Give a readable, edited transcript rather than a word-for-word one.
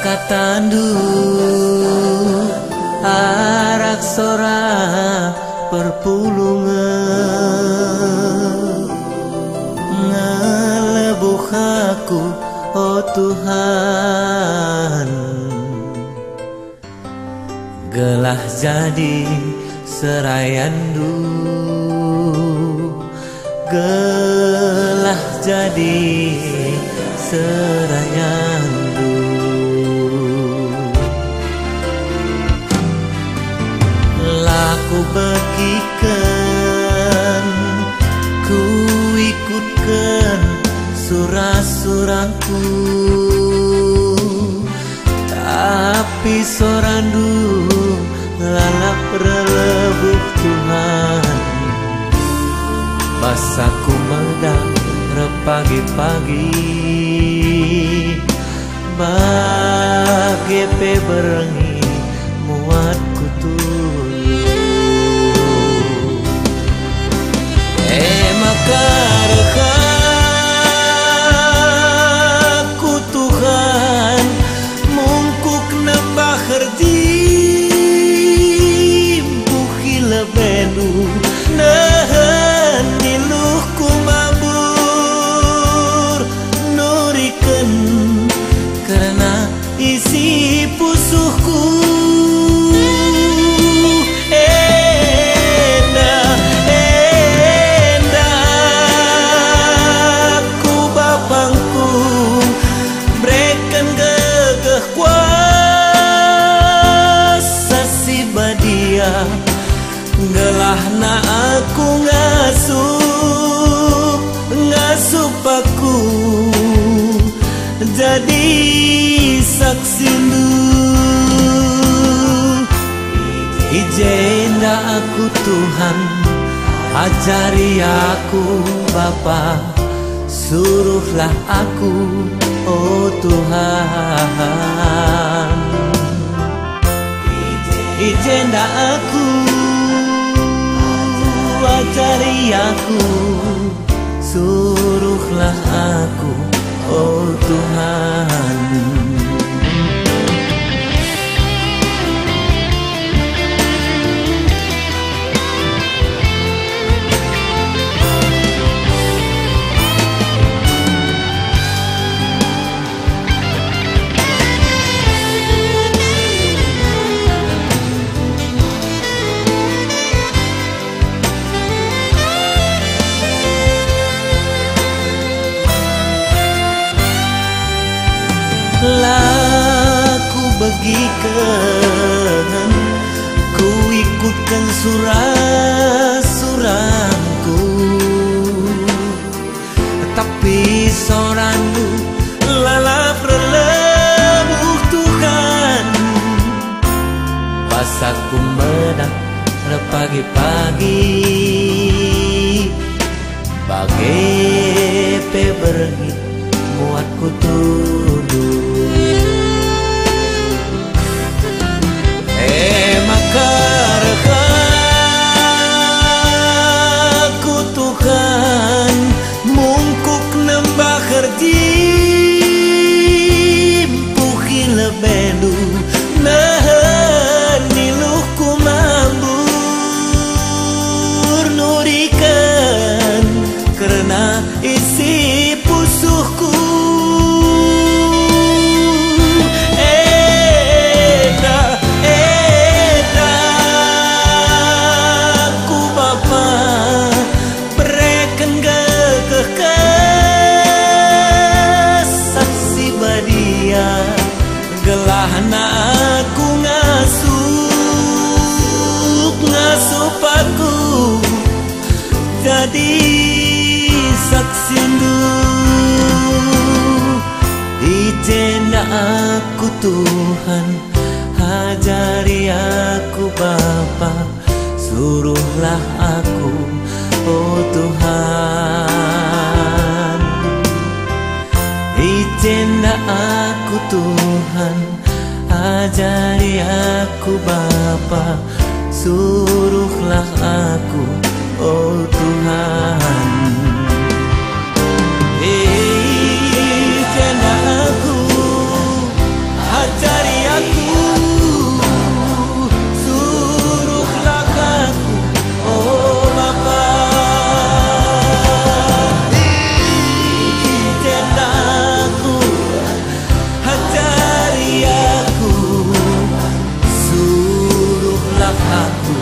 katandu arak sora perpulungan ngelebuh aku oh Tuhan, gelah jadi serayandu, gelah jadi serayandu. Laku bagikan, ku ikutkan surah-surahku, tapi sorandu lalap relebuh Tuhan. Basaku medak repagi-pagi, bagi pe berengi muatku tulu. Maka rekaku Tuhan mungkuk nembah kerjim puhi lebenu nahan diluhku mabur nuriken karena isi pusuhku. Gelah na aku ngasup aku jadi saksindu. Ijenda aku Tuhan, ajari aku Bapa, suruhlah aku oh Tuhan. Ijenda aku, ajari aku, suruhlah aku oh Tuhan. Laku bagikan, ku ikutkan surah-surahku, tapi sorandu lalap relebuh Tuhan. Pas aku medak pagi-pagi, bagai pe berengi muatku tulu. Maka rekaku Tuhan mungkuk nembah kerjim puhi lebenu nahan niluhku mambur nurikan karena isi pusuhku. Gelahna aku ngasup aku jadi saksindu. Ijenda aku Tuhan, ajari aku Bapa, suruhlah aku oh Tuhan. Ijenda aku Tuhan, ajari aku Bapa, suruhlah aku oh Tuhan. Ijenda aku, aku